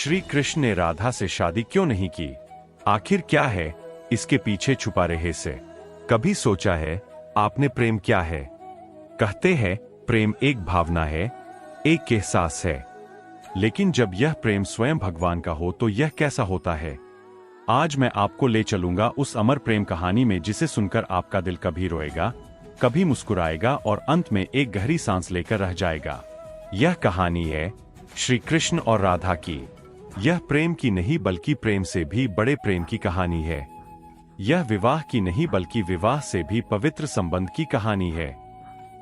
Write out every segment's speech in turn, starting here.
श्री कृष्ण ने राधा से शादी क्यों नहीं की? आखिर क्या है इसके पीछे छुपा रहस्य? कभी सोचा है आपने प्रेम क्या है? कहते हैं प्रेम एक भावना है, एक एहसास है, लेकिन जब यह प्रेम स्वयं भगवान का हो तो यह कैसा होता है? आज मैं आपको ले चलूंगा उस अमर प्रेम कहानी में जिसे सुनकर आपका दिल कभी रोएगा, कभी मुस्कुराएगा और अंत में एक गहरी सांस लेकर रह जाएगा। यह कहानी है श्री कृष्ण और राधा की। यह प्रेम की नहीं बल्कि प्रेम से भी बड़े प्रेम की कहानी है। यह विवाह की नहीं बल्कि विवाह से भी पवित्र संबंध की कहानी है।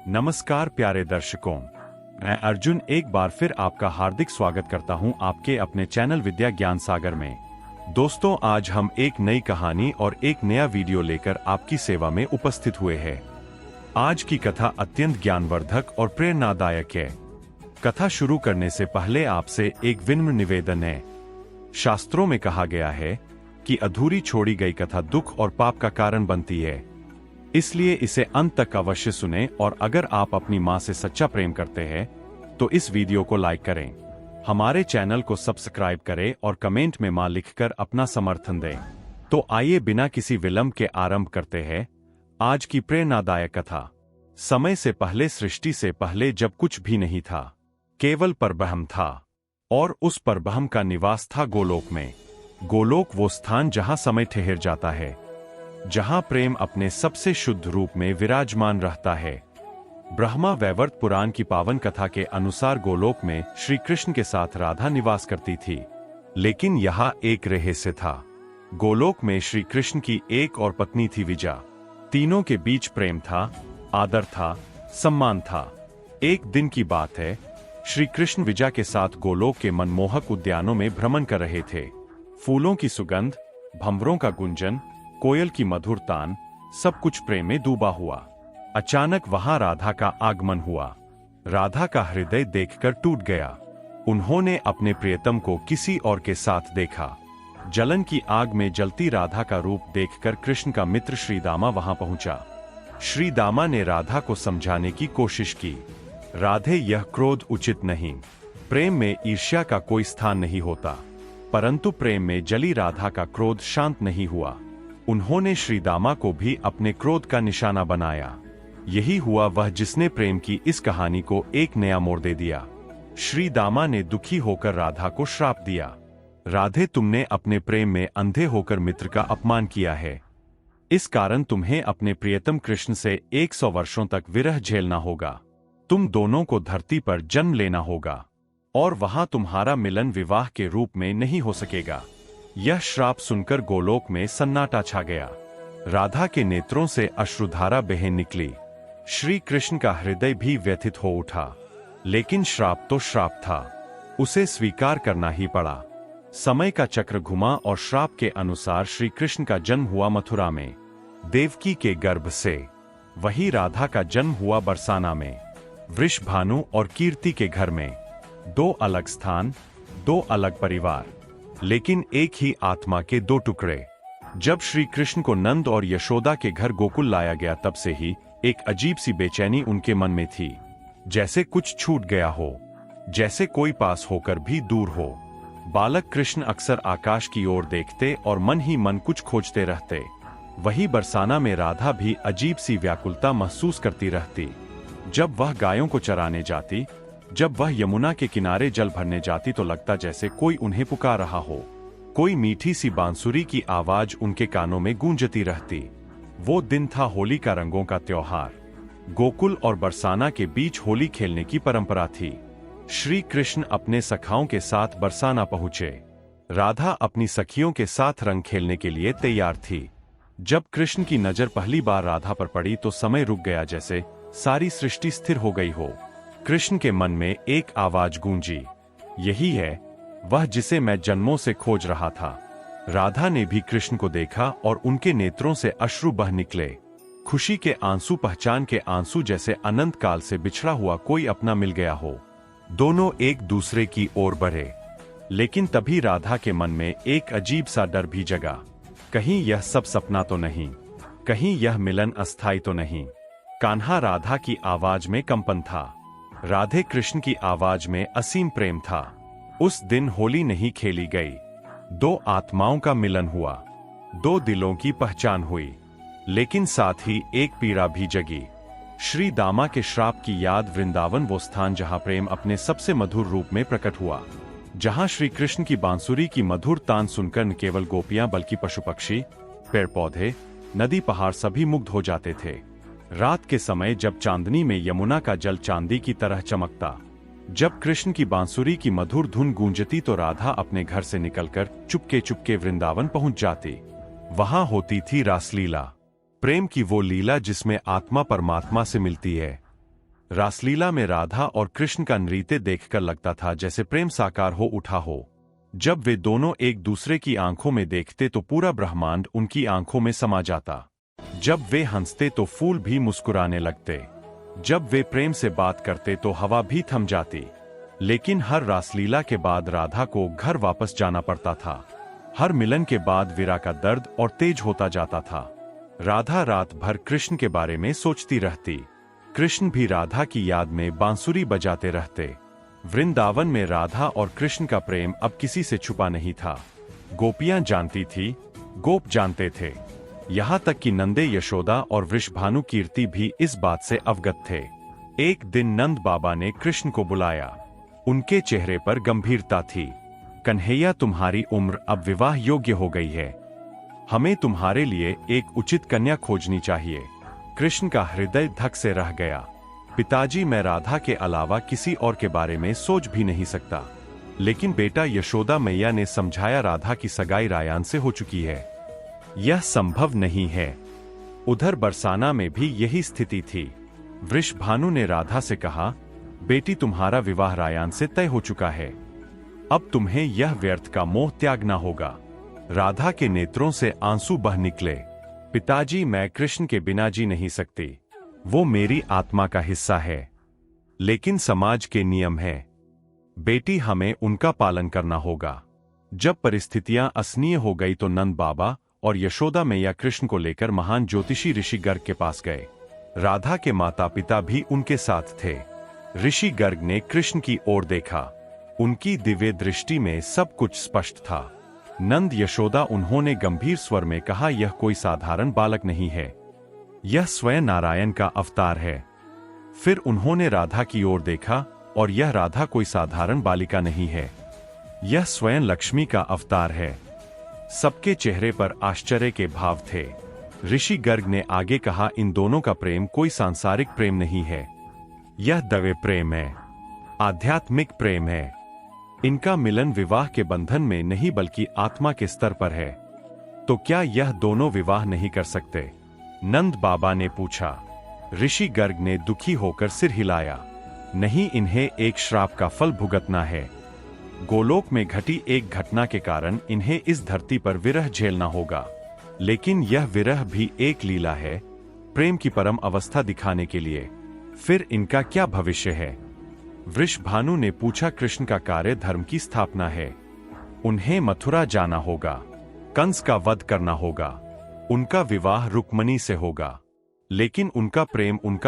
नमस्कार प्यारे दर्शकों, मैं अर्जुन एक बार फिर आपका हार्दिक स्वागत करता हूं आपके अपने चैनल विद्या ज्ञान सागर में। दोस्तों, आज हम एक नई कहानी और एक नया वीडियो लेकर आपकी सेवा में उपस्थित हुए हैं। आज की कथा अत्यंत ज्ञानवर्धक और प्रेरणादायक है। कथा शुरू करने से पहले आपसे एक विनम्र निवेदन है। शास्त्रों में कहा गया है कि अधूरी छोड़ी गई कथा दुख और पाप का कारण बनती है, इसलिए इसे अंत तक अवश्य सुनें। और अगर आप अपनी मां से सच्चा प्रेम करते हैं तो इस वीडियो को लाइक करें, हमारे चैनल को सब्सक्राइब करें और कमेंट में मां लिखकर अपना समर्थन दें। तो आइए बिना किसी विलंब के आरंभ करते हैं आज की प्रेरणादायक कथा। समय से पहले, सृष्टि से पहले, जब कुछ भी नहीं था, केवल परब्रह्म था, और उस परब्रह्म का निवास था गोलोक में। गोलोक वो स्थान जहां समय ठहर जाता है, जहां प्रेम अपने सबसे शुद्ध रूप में विराजमान रहता है। ब्रह्मा वैवर्त पुराण की पावन कथा के अनुसार गोलोक में श्री कृष्ण के साथ राधा निवास करती थी। लेकिन यहाँ एक रहस्य था। गोलोक में श्री कृष्ण की एक और पत्नी थी, विजा। तीनों के बीच प्रेम था, आदर था, सम्मान था। एक दिन की बात है, श्री कृष्ण विजा के साथ गोलोक के मनमोहक उद्यानों में भ्रमण कर रहे थे। फूलों की सुगंध, भंवरों का गुंजन, कोयल की मधुर तान, सब कुछ प्रेम में डूबा हुआ। अचानक वहां राधा का आगमन हुआ। राधा का हृदय देखकर टूट गया। उन्होंने अपने प्रियतम को किसी और के साथ देखा। जलन की आग में जलती राधा का रूप देखकर कृष्ण का मित्र श्रीदामा वहां पहुंचा। श्रीदामा ने राधा को समझाने की कोशिश की। राधे, यह क्रोध उचित नहीं। प्रेम में ईर्ष्या का कोई स्थान नहीं होता। परंतु प्रेम में जली राधा का क्रोध शांत नहीं हुआ। उन्होंने श्रीदामा को भी अपने क्रोध का निशाना बनाया। यही हुआ वह जिसने प्रेम की इस कहानी को एक नया मोड़ दे दिया। श्रीदामा ने दुखी होकर राधा को श्राप दिया। राधे, तुमने अपने प्रेम में अंधे होकर मित्र का अपमान किया है। इस कारण तुम्हें अपने प्रियतम कृष्ण से 100 वर्षों तक विरह झेलना होगा। तुम दोनों को धरती पर जन्म लेना होगा और वहां तुम्हारा मिलन विवाह के रूप में नहीं हो सकेगा। यह श्राप सुनकर गोलोक में सन्नाटा छा गया। राधा के नेत्रों से अश्रुधारा बह निकली। श्री कृष्ण का हृदय भी व्यथित हो उठा। लेकिन श्राप तो श्राप था, उसे स्वीकार करना ही पड़ा। समय का चक्र घुमा और श्राप के अनुसार श्री कृष्ण का जन्म हुआ मथुरा में, देवकी के गर्भ से। वही राधा का जन्म हुआ बरसाना में, वृषभानु और कीर्ति के घर में। दो अलग स्थान, दो अलग परिवार, लेकिन एक ही आत्मा के दो टुकड़े। जब श्री कृष्ण को नंद और यशोदा के घर गोकुल लाया गया, तब से ही एक अजीब सी बेचैनी उनके मन में थी। जैसे कुछ छूट गया हो, जैसे कोई पास होकर भी दूर हो। बालक कृष्ण अक्सर आकाश की ओर देखते और मन ही मन कुछ खोजते रहते। वही बरसाना में राधा भी अजीब सी व्याकुलता महसूस करती रहती। जब वह गायों को चराने जाती, जब वह यमुना के किनारे जल भरने जाती, तो लगता जैसे कोई उन्हें पुकार रहा हो। कोई मीठी सी बांसुरी की आवाज उनके कानों में गूंजती रहती। वो दिन था होली का, रंगों का त्योहार। गोकुल और बरसाना के बीच होली खेलने की परंपरा थी। श्री कृष्ण अपने सखाओं के साथ बरसाना पहुंचे। राधा अपनी सखियों के साथ रंग खेलने के लिए तैयार थी। जब कृष्ण की नजर पहली बार राधा पर पड़ी तो समय रुक गया, जैसे सारी सृष्टि स्थिर हो गई हो। कृष्ण के मन में एक आवाज गूंजी, यही है वह जिसे मैं जन्मों से खोज रहा था। राधा ने भी कृष्ण को देखा और उनके नेत्रों से अश्रु बह निकले। खुशी के आंसू, पहचान के आंसू, जैसे अनंत काल से बिछड़ा हुआ कोई अपना मिल गया हो। दोनों एक दूसरे की ओर बढ़े। लेकिन तभी राधा के मन में एक अजीब सा डर भी जगा। कहीं यह सब सपना तो नहीं, कहीं यह मिलन अस्थायी तो नहीं। कान्हा, राधा की आवाज में कंपन था। राधे कृष्ण की आवाज में असीम प्रेम था। उस दिन होली नहीं खेली गई, दो आत्माओं का मिलन हुआ, दो दिलों की पहचान हुई, लेकिन साथ ही एक पीड़ा भी जगी। श्री दामा के श्राप की याद। वृंदावन वो स्थान जहां प्रेम अपने सबसे मधुर रूप में प्रकट हुआ, जहां श्री कृष्ण की बांसुरी की मधुर तान सुनकर न केवल गोपियां बल्कि पशु पक्षी, पेड़ पौधे, नदी पहाड़ सभी मुग्ध हो जाते थे। रात के समय जब चांदनी में यमुना का जल चांदी की तरह चमकता, जब कृष्ण की बांसुरी की मधुर धुन गूंजती तो राधा अपने घर से निकलकर चुपके चुपके वृंदावन पहुंच जाती। वहां होती थी रासलीला, प्रेम की वो लीला जिसमें आत्मा परमात्मा से मिलती है। रासलीला में राधा और कृष्ण का नृत्य देखकर लगता था जैसे प्रेम साकार हो उठा हो। जब वे दोनों एक दूसरे की आंखों में देखते तो पूरा ब्रह्मांड उनकी आंखों में समा जाता। जब वे हंसते तो फूल भी मुस्कुराने लगते, जब वे प्रेम से बात करते तो हवा भी थम जाती। लेकिन हर रासलीला के बाद राधा को घर वापस जाना पड़ता था। हर मिलन के बाद विरह का दर्द और तेज होता जाता था। राधा रात भर कृष्ण के बारे में सोचती रहती, कृष्ण भी राधा की याद में बांसुरी बजाते रहते। वृंदावन में राधा और कृष्ण का प्रेम अब किसी से छुपा नहीं था। गोपियां जानती थी, गोप जानते थे, यहाँ तक कि नंदे, यशोदा और वृषभानु कीर्ति भी इस बात से अवगत थे। एक दिन नंद बाबा ने कृष्ण को बुलाया। उनके चेहरे पर गंभीरता थी। कन्हैया, तुम्हारी उम्र अब विवाह योग्य हो गई है, हमें तुम्हारे लिए एक उचित कन्या खोजनी चाहिए। कृष्ण का हृदय धक से रह गया। पिताजी, मैं राधा के अलावा किसी और के बारे में सोच भी नहीं सकता। लेकिन बेटा, यशोदा मैया ने समझाया, राधा की सगाई रायान से हो चुकी है, यह संभव नहीं है। उधर बरसाना में भी यही स्थिति थी। वृषभानु ने राधा से कहा, बेटी, तुम्हारा विवाह रायान से तय हो चुका है, अब तुम्हें यह व्यर्थ का मोह त्यागना होगा। राधा के नेत्रों से आंसू बह निकले। पिताजी, मैं कृष्ण के बिना जी नहीं सकती, वो मेरी आत्मा का हिस्सा है, लेकिन समाज के नियम है, बेटी, हमें उनका पालन करना होगा। जब परिस्थितियां असहनीय हो गई तो नंद बाबा और यशोदा मैया कृष्ण को लेकर महान ज्योतिषी ऋषि गर्ग के पास गए। राधा के माता पिता भी उनके साथ थे। ऋषि गर्ग ने कृष्ण की ओर देखा, उनकी दिव्य दृष्टि में सब कुछ स्पष्ट था। नंद, यशोदा, उन्होंने गंभीर स्वर में कहा, यह कोई साधारण बालक नहीं है, यह स्वयं नारायण का अवतार है। फिर उन्होंने राधा की ओर देखा, और यह राधा कोई साधारण बालिका नहीं है, यह स्वयं लक्ष्मी का अवतार है। सबके चेहरे पर आश्चर्य के भाव थे। ऋषि गर्ग ने आगे कहा, इन दोनों का प्रेम कोई सांसारिक प्रेम नहीं है, यह दैवी प्रेम है, आध्यात्मिक प्रेम है। इनका मिलन विवाह के बंधन में नहीं बल्कि आत्मा के स्तर पर है। तो क्या यह दोनों विवाह नहीं कर सकते? नंद बाबा ने पूछा। ऋषि गर्ग ने दुखी होकर सिर हिलाया, नहीं, इन्हें एक श्राप का फल भुगतना है। गोलोक में घटी एक घटना के कारण इन्हें इस धरती पर विरह झेलना होगा। लेकिन यह विरह भी एक लीला है, प्रेम की परम अवस्था दिखाने के लिए। फिर इनका क्या भविष्य है? वृषभानु ने पूछा। कृष्ण का कार्य धर्म की स्थापना है, उन्हें मथुरा जाना होगा, कंस का वध करना होगा, उनका विवाह रुक्मणी से होगा। लेकिन उनका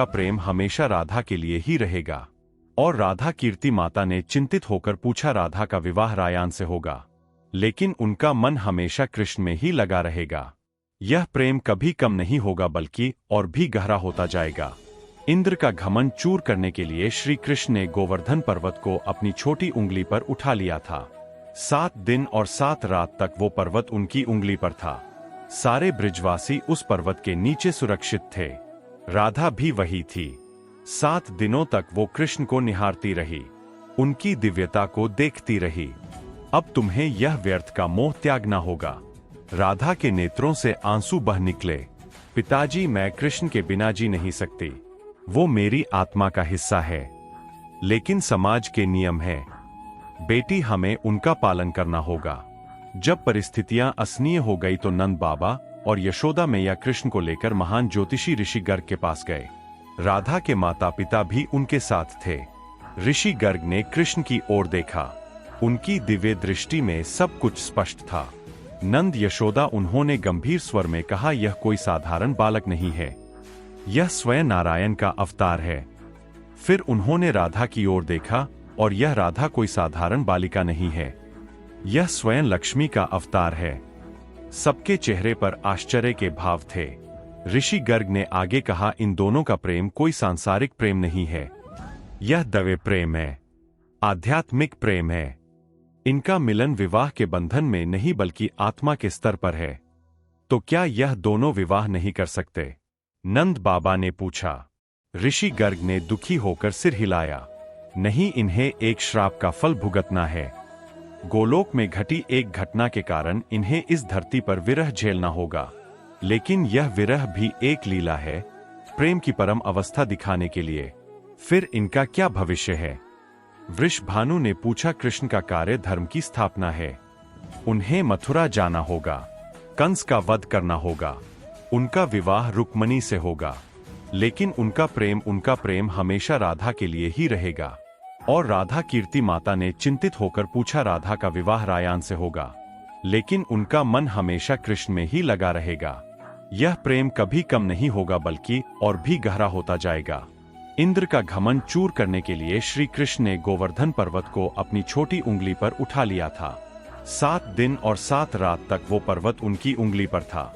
प्रेम हमेशा राधा के लिए ही रहेगा। और राधा, कीर्ति माता ने चिंतित होकर पूछा, राधा का विवाह रायान से होगा, लेकिन उनका मन हमेशा कृष्ण में ही लगा रहेगा। यह प्रेम कभी कम नहीं होगा बल्कि और भी गहरा होता जाएगा। इंद्र का घमंड चूर करने के लिए श्री कृष्ण ने गोवर्धन पर्वत को अपनी छोटी उंगली पर उठा लिया था। 7 दिन और 7 रात तक वो पर्वत उनकी उंगली पर था। सारे ब्रिजवासी उस पर्वत के नीचे सुरक्षित थे। राधा भी वही थी। 7 दिनों तक वो कृष्ण को निहारती रही, उनकी दिव्यता को देखती रही। अब तुम्हें यह व्यर्थ का मोह त्यागना होगा। राधा के नेत्रों से आंसू बह निकले। पिताजी, मैं कृष्ण के बिना जी नहीं सकती, वो मेरी आत्मा का हिस्सा है, लेकिन समाज के नियम है, बेटी, हमें उनका पालन करना होगा। जब परिस्थितियां असहनीय हो गई तो नंद बाबा और यशोदा मैया कृष्ण को लेकर महान ज्योतिषी ऋषि गर्ग के पास गए। राधा के माता पिता भी उनके साथ थे। ऋषि गर्ग ने कृष्ण की ओर देखा, उनकी दिव्य दृष्टि में सब कुछ स्पष्ट था। नंद, यशोदा, उन्होंने गंभीर स्वर में कहा, यह कोई साधारण बालक नहीं है, यह स्वयं नारायण का अवतार है। फिर उन्होंने राधा की ओर देखा, और यह राधा कोई साधारण बालिका नहीं है, यह स्वयं लक्ष्मी का अवतार है। सबके चेहरे पर आश्चर्य के भाव थे। ऋषि गर्ग ने आगे कहा, इन दोनों का प्रेम कोई सांसारिक प्रेम नहीं है, यह दैवी प्रेम है, आध्यात्मिक प्रेम है। इनका मिलन विवाह के बंधन में नहीं बल्कि आत्मा के स्तर पर है। तो क्या यह दोनों विवाह नहीं कर सकते? नंद बाबा ने पूछा। ऋषि गर्ग ने दुखी होकर सिर हिलाया। नहीं, इन्हें एक श्राप का फल भुगतना है। गोलोक में घटी एक घटना के कारण इन्हें इस धरती पर विरह झेलना होगा। लेकिन यह विरह भी एक लीला है, प्रेम की परम अवस्था दिखाने के लिए। फिर इनका क्या भविष्य है? वृषभानु ने पूछा। कृष्ण का कार्य धर्म की स्थापना है। उन्हें मथुरा जाना होगा, कंस का वध करना होगा, उनका विवाह रुक्मणी से होगा। लेकिन उनका प्रेम हमेशा राधा के लिए ही रहेगा। और राधा? कीर्ति माता ने चिंतित होकर पूछा। राधा का विवाह रायान से होगा, लेकिन उनका मन हमेशा कृष्ण में ही लगा रहेगा। यह प्रेम कभी कम नहीं होगा बल्कि और भी गहरा होता जाएगा। इंद्र का घमंड चूर करने के लिए श्री कृष्ण ने गोवर्धन पर्वत को अपनी छोटी उंगली पर उठा लिया था। 7 दिन और 7 रात तक वो पर्वत उनकी उंगली पर था।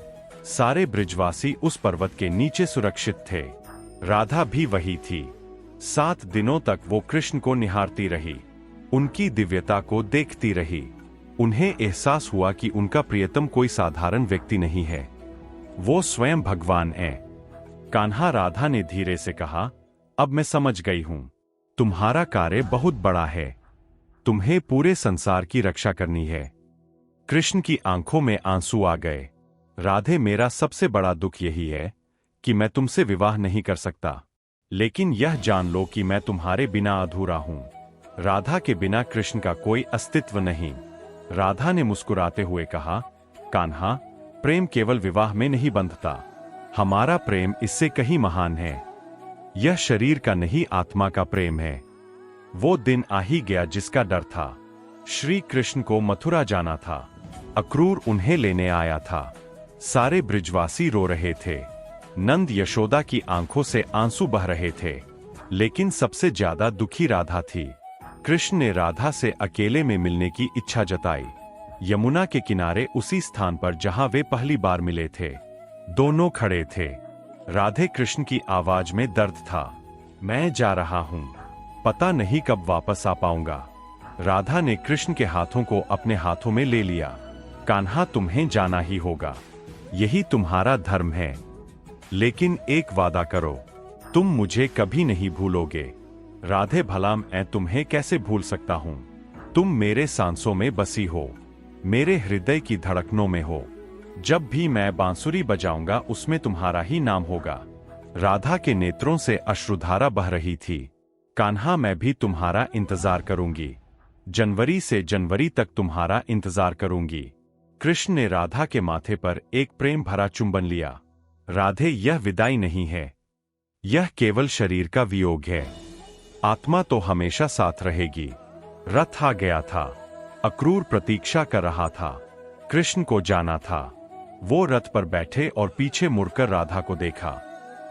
सारे ब्रिजवासी उस पर्वत के नीचे सुरक्षित थे। राधा भी वही थी। 7 दिनों तक वो कृष्ण को निहारती रही, उनकी दिव्यता को देखती रही। उन्हें एहसास हुआ कि उनका प्रियतम कोई साधारण व्यक्ति नहीं है, वो स्वयं भगवान है। कान्हा, राधा ने धीरे से कहा, अब मैं समझ गई हूं, तुम्हारा कार्य बहुत बड़ा है, तुम्हें पूरे संसार की रक्षा करनी है। कृष्ण की आंखों में आंसू आ गए। राधे, मेरा सबसे बड़ा दुख यही है कि मैं तुमसे विवाह नहीं कर सकता, लेकिन यह जान लो कि मैं तुम्हारे बिना अधूरा हूं। राधा के बिना कृष्ण का कोई अस्तित्व नहीं। राधा ने मुस्कुराते हुए कहा, कान्हा, प्रेम केवल विवाह में नहीं बंधता, हमारा प्रेम इससे कहीं महान है। यह शरीर का नहीं, आत्मा का प्रेम है। वो दिन आ ही गया जिसका डर था। श्री कृष्ण को मथुरा जाना था। अक्रूर उन्हें लेने आया था। सारे ब्रिजवासी रो रहे थे। नंद यशोदा की आंखों से आंसू बह रहे थे। लेकिन सबसे ज्यादा दुखी राधा थी। कृष्ण ने राधा से अकेले में मिलने की इच्छा जताई। यमुना के किनारे, उसी स्थान पर जहां वे पहली बार मिले थे। दोनों खड़े थे। राधे कृष्ण की आवाज में दर्द था। मैं जा रहा हूं, पता नहीं कब वापस आ पाऊंगा। राधा ने कृष्ण के हाथों को अपने हाथों में ले लिया। कान्हा, तुम्हें जाना ही होगा, यही तुम्हारा धर्म है। लेकिन एक वादा करो, तुम मुझे कभी नहीं भूलोगे। राधे, भला मैं तुम्हें कैसे भूल सकता हूं? तुम मेरे सांसों में बसी हो, मेरे हृदय की धड़कनों में हो। जब भी मैं बांसुरी बजाऊंगा उसमें तुम्हारा ही नाम होगा। राधा के नेत्रों से अश्रुधारा बह रही थी। कान्हा, मैं भी तुम्हारा इंतजार करूंगी, जनवरी से जनवरी तक तुम्हारा इंतजार करूंगी। कृष्ण ने राधा के माथे पर एक प्रेम भरा चुंबन लिया। राधे, यह विदाई नहीं है, यह केवल शरीर का वियोग है, आत्मा तो हमेशा साथ रहेगी। रथ आ गया था। अक्रूर प्रतीक्षा कर रहा था। कृष्ण को जाना था। वो रथ पर बैठे और पीछे मुड़कर राधा को देखा।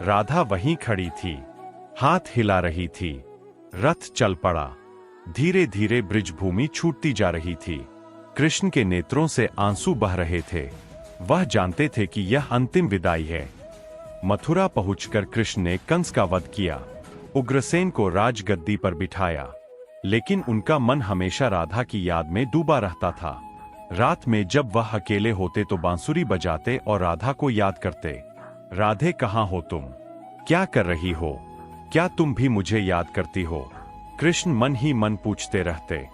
राधा वहीं खड़ी थी, हाथ हिला रही थी। रथ चल पड़ा। धीरे धीरे ब्रिजभूमि छूटती जा रही थी। कृष्ण के नेत्रों से आंसू बह रहे थे। वह जानते थे कि यह अंतिम विदाई है। मथुरा पहुंचकर कृष्ण ने कंस का वध किया, उग्रसेन को राजगद्दी पर बिठाया। लेकिन उनका मन हमेशा राधा की याद में डूबा रहता था। रात में जब वह अकेले होते तो बांसुरी बजाते और राधा को याद करते। राधे, कहाँ हो तुम? क्या कर रही हो? क्या तुम भी मुझे याद करती हो? कृष्ण मन ही मन पूछते रहते।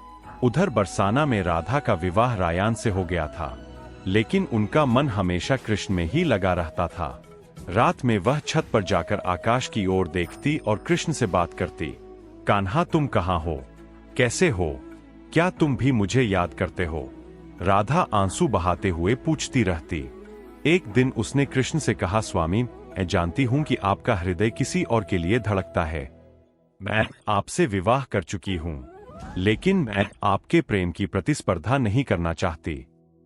उधर बरसाना में राधा का विवाह रायान से हो गया था, लेकिन उनका मन हमेशा कृष्ण में ही लगा रहता था। रात में वह छत पर जाकर आकाश की ओर देखती और कृष्ण से बात करती। कान्हा, तुम कहाँ हो? कैसे हो? क्या तुम भी मुझे याद करते हो? राधा आंसू बहाते हुए पूछती रहती। एक दिन उसने कृष्ण से कहा, स्वामी, मैं जानती हूं कि आपका हृदय किसी और के लिए धड़कता है। मैं आपसे विवाह कर चुकी हूं, लेकिन मैं आपके प्रेम की प्रतिस्पर्धा नहीं करना चाहती।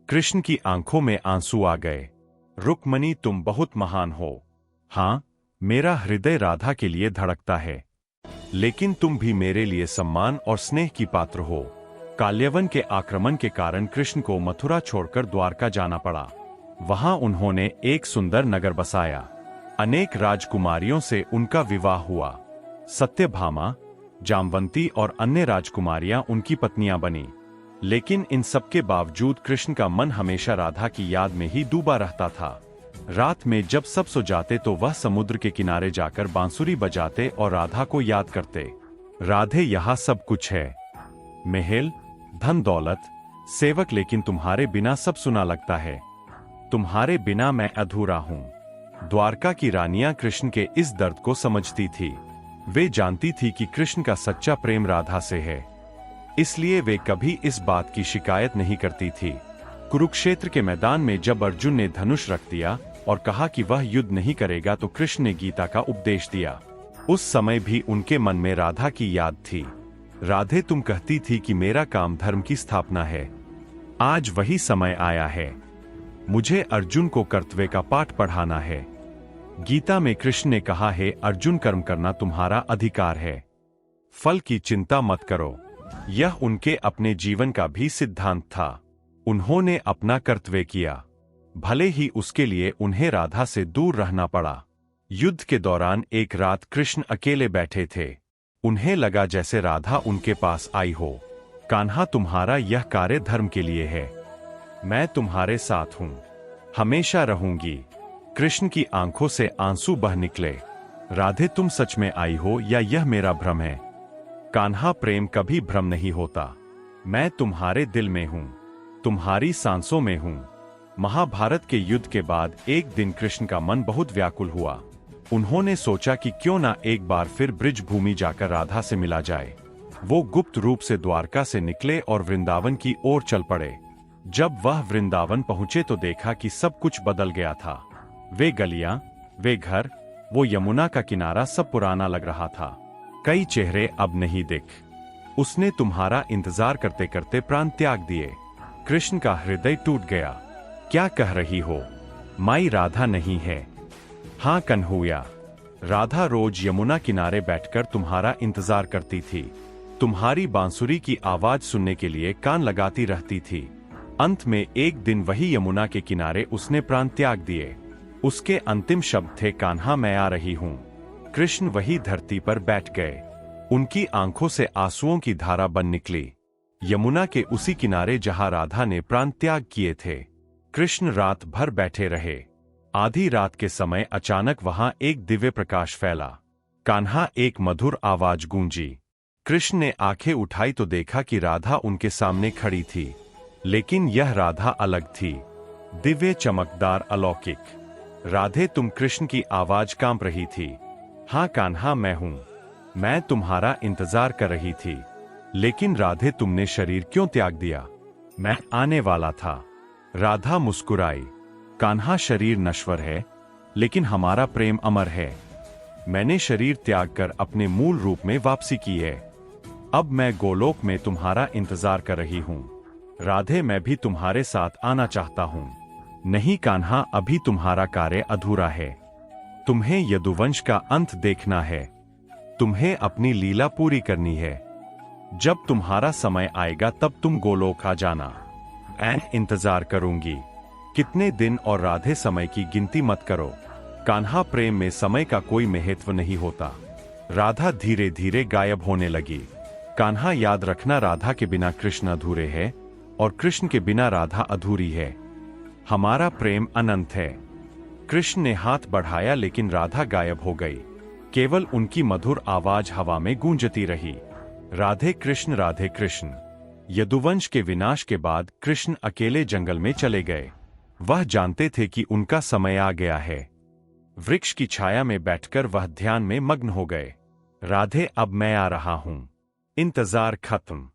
कृष्ण की आंखों में आंसू आ गए। रुक्मणी, तुम बहुत महान हो। हाँ, मेरा हृदय राधा के लिए धड़कता है। लेकिन तुम भी मेरे लिए सम्मान और स्नेह की पात्र हो। काल्यवन के आक्रमण के कारण कृष्ण को मथुरा छोड़कर द्वारका जाना पड़ा। वहां उन्होंने एक सुंदर नगर बसाया। अनेक राजकुमारियों से उनका विवाह हुआ। सत्यभामा, जामवंती और अन्य राजकुमारियां उनकी पत्नियां बनी। लेकिन इन सब के बावजूद कृष्ण का मन हमेशा राधा की याद में ही डूबा रहता था। रात में जब सब सो जाते तो वह समुद्र के किनारे जाकर बांसुरी बजाते और राधा को याद करते। राधे, यहाँ सब कुछ है, महल, धन दौलत, सेवक, लेकिन तुम्हारे बिना सब सुना लगता है। तुम्हारे बिना मैं अधूरा हूँ। द्वारका की रानियां कृष्ण के इस दर्द को समझती थी। वे जानती थी कि कृष्ण का सच्चा प्रेम राधा से है, इसलिए वे कभी इस बात की शिकायत नहीं करती थी। कुरुक्षेत्र के मैदान में जब अर्जुन ने धनुष रख दिया और कहा कि वह युद्ध नहीं करेगा तो कृष्ण ने गीता का उपदेश दिया। उस समय भी उनके मन में राधा की याद थी। राधे, तुम कहती थी कि मेरा काम धर्म की स्थापना है। आज वही समय आया है। मुझे अर्जुन को कर्तव्य का पाठ पढ़ाना है। गीता में कृष्ण ने कहा है, अर्जुन, कर्म करना तुम्हारा अधिकार है, फल की चिंता मत करो। यह उनके अपने जीवन का भी सिद्धांत था। उन्होंने अपना कर्तव्य किया, भले ही उसके लिए उन्हें राधा से दूर रहना पड़ा। युद्ध के दौरान एक रात कृष्ण अकेले बैठे थे। उन्हें लगा जैसे राधा उनके पास आई हो। कान्हा, तुम्हारा यह कार्य धर्म के लिए है। मैं तुम्हारे साथ हूं, हमेशा रहूंगी। कृष्ण की आंखों से आंसू बह निकले। राधे, तुम सच में आई हो या यह मेरा भ्रम है? कान्हा, प्रेम कभी भ्रम नहीं होता। मैं तुम्हारे दिल में हूं, तुम्हारी सांसों में हूं। महाभारत के युद्ध के बाद एक दिन कृष्ण का मन बहुत व्याकुल हुआ। उन्होंने सोचा कि क्यों ना एक बार फिर ब्रिज भूमि जाकर राधा से मिला जाए। वो गुप्त रूप से द्वारका से निकले और वृंदावन की ओर चल पड़े। जब वह वृंदावन पहुंचे तो देखा कि सब कुछ बदल गया था। वे गलियां, वे घर, वो यमुना का किनारा सब पुराना लग रहा था। कई चेहरे अब नहीं दिख। उसने तुम्हारा इंतजार करते करते प्राण त्याग दिए। कृष्ण का हृदय टूट गया। क्या कह रही हो? माई राधा नहीं है? हाँ कन्हैया, राधा रोज यमुना किनारे बैठकर तुम्हारा इंतजार करती थी। तुम्हारी बांसुरी की आवाज सुनने के लिए कान लगाती रहती थी। अंत में एक दिन वही यमुना के किनारे उसने प्राण त्याग दिए। उसके अंतिम शब्द थे, कान्हा मैं आ रही हूँ। कृष्ण वही धरती पर बैठ गए। उनकी आंखों से आंसुओं की धारा बन निकली। यमुना के उसी किनारे जहां राधा ने प्राण त्याग किए थे। कृष्ण रात भर बैठे रहे। आधी रात के समय अचानक वहां एक दिव्य प्रकाश फैला। कान्हा, एक मधुर आवाज गूंजी। कृष्ण ने आंखें उठाई तो देखा कि राधा उनके सामने खड़ी थी, लेकिन यह राधा अलग थी, दिव्य, चमकदार, अलौकिक। राधे, तुम? कृष्ण की आवाज कांप रही थी। हाँ कान्हा, मैं हूं। मैं तुम्हारा इंतजार कर रही थी। लेकिन राधे, तुमने शरीर क्यों त्याग दिया? मैं आने वाला था। राधा मुस्कुराई। कान्हा, शरीर नश्वर है, लेकिन हमारा प्रेम अमर है। मैंने शरीर त्याग कर अपने मूल रूप में वापसी की है। अब मैं गोलोक में तुम्हारा इंतजार कर रही हूँ। राधे, मैं भी तुम्हारे साथ आना चाहता हूँ। नहीं कान्हा, अभी तुम्हारा कार्य अधूरा है। तुम्हें यदुवंश का अंत देखना है। तुम्हें अपनी लीला पूरी करनी है। जब तुम्हारा समय आएगा तब तुम गोलोक आ जाना। मैं इंतजार करूंगी। कितने दिन और राधे, समय की गिनती मत करो। कान्हा, प्रेम में समय का कोई महत्व नहीं होता। राधा धीरे धीरे गायब होने लगी। कान्हा, याद रखना, राधा के बिना कृष्ण अधूरे है और कृष्ण के बिना राधा अधूरी है। हमारा प्रेम अनंत है। कृष्ण ने हाथ बढ़ाया लेकिन राधा गायब हो गई। केवल उनकी मधुर आवाज हवा में गूंजती रही। राधे कृष्ण, राधे कृष्ण। यदुवंश के विनाश के बाद कृष्ण अकेले जंगल में चले गए। वह जानते थे कि उनका समय आ गया है। वृक्ष की छाया में बैठकर वह ध्यान में मग्न हो गए। राधे, अब मैं आ रहा हूं। इंतजार खत्म।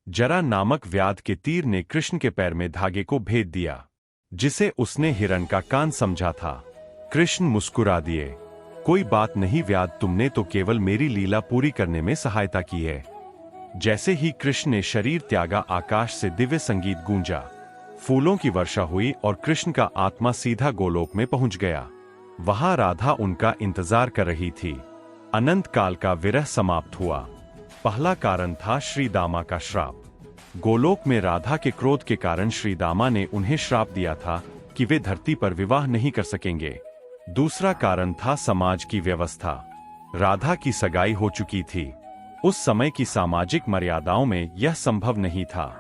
जरा नामक व्याध के तीर ने कृष्ण के पैर में धागे को भेद दिया, जिसे उसने हिरण का कान समझा था। कृष्ण मुस्कुरा दिए। कोई बात नहीं व्याध, तुमने तो केवल मेरी लीला पूरी करने में सहायता की है। जैसे ही कृष्ण ने शरीर त्यागा, आकाश से दिव्य संगीत गूंजा। फूलों की वर्षा हुई और कृष्ण का आत्मा सीधा गोलोक में पहुंच गया। वहां राधा उनका इंतजार कर रही थी। अनंत काल का विरह समाप्त हुआ। पहला कारण था श्री दामा का श्राप। गोलोक में राधा के क्रोध के कारण श्री दामा ने उन्हें श्राप दिया था कि वे धरती पर विवाह नहीं कर सकेंगे। दूसरा कारण था समाज की व्यवस्था। राधा की सगाई हो चुकी थी। उस समय की सामाजिक मर्यादाओं में यह संभव नहीं था।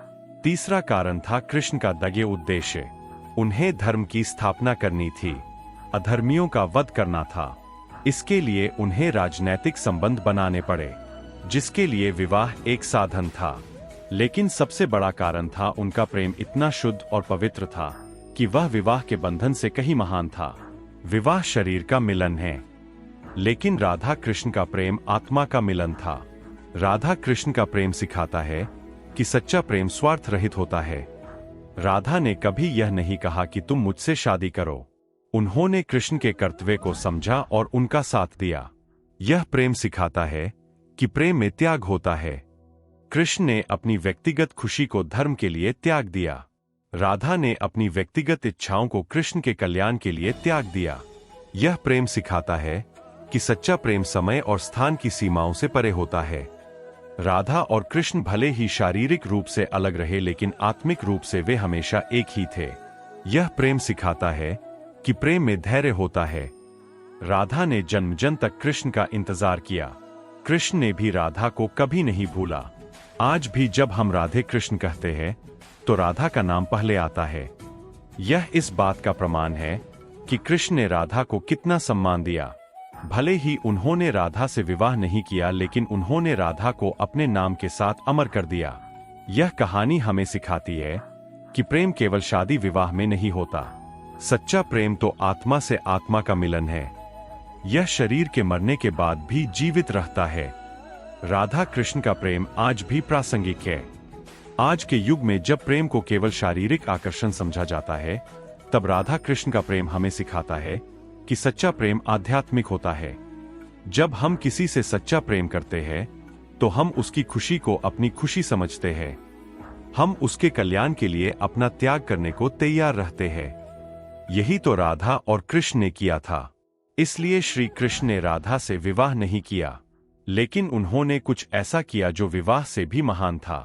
तीसरा कारण था कृष्ण का दगे उद्देश्य। उन्हें धर्म की स्थापना करनी थी, अधर्मियों का वध करना था। इसके लिए उन्हें राजनैतिक संबंध बनाने पड़े, जिसके लिए विवाह एक साधन था। लेकिन सबसे बड़ा कारण था उनका प्रेम इतना शुद्ध और पवित्र था कि वह विवाह के बंधन से कहीं महान था। विवाह शरीर का मिलन है, लेकिन राधा कृष्ण का प्रेम आत्मा का मिलन था। राधा कृष्ण का प्रेम सिखाता है कि सच्चा प्रेम स्वार्थ रहित होता है। राधा ने कभी यह नहीं कहा कि तुम मुझसे शादी करो। उन्होंने कृष्ण के कर्तव्य को समझा और उनका साथ दिया। यह प्रेम सिखाता है कि प्रेम में त्याग होता है। कृष्ण ने अपनी व्यक्तिगत खुशी को धर्म के लिए त्याग दिया। राधा ने अपनी व्यक्तिगत इच्छाओं को कृष्ण के कल्याण के लिए त्याग दिया। यह प्रेम सिखाता है कि सच्चा प्रेम समय और स्थान की सीमाओं से परे होता है। राधा और कृष्ण भले ही शारीरिक रूप से अलग रहे, लेकिन आत्मिक रूप से वे हमेशा एक ही थे। यह प्रेम सिखाता है कि प्रेम में धैर्य होता है। राधा ने जन्म जन्म तक कृष्ण का इंतजार किया। कृष्ण ने भी राधा को कभी नहीं भूला। आज भी जब हम राधे कृष्ण कहते हैं तो राधा का नाम पहले आता है। यह इस बात का प्रमाण है कि कृष्ण ने राधा को कितना सम्मान दिया। भले ही उन्होंने राधा से विवाह नहीं किया, लेकिन उन्होंने राधा को अपने नाम के साथ अमर कर दिया। यह कहानी हमें सिखाती है कि प्रेम केवल शादी विवाह में नहीं होता। सच्चा प्रेम तो आत्मा से आत्मा का मिलन है। यह शरीर के मरने के बाद भी जीवित रहता है। राधा कृष्ण का प्रेम आज भी प्रासंगिक है। आज के युग में जब प्रेम को केवल शारीरिक आकर्षण समझा जाता है, तब राधा कृष्ण का प्रेम हमें सिखाता है कि सच्चा प्रेम आध्यात्मिक होता है। जब हम किसी से सच्चा प्रेम करते हैं तो हम उसकी खुशी को अपनी खुशी समझते हैं। हम उसके कल्याण के लिए अपना त्याग करने को तैयार रहते हैं। यही तो राधा और कृष्ण ने किया था। इसलिए श्री कृष्ण ने राधा से विवाह नहीं किया, लेकिन उन्होंने कुछ ऐसा किया जो विवाह से भी महान था।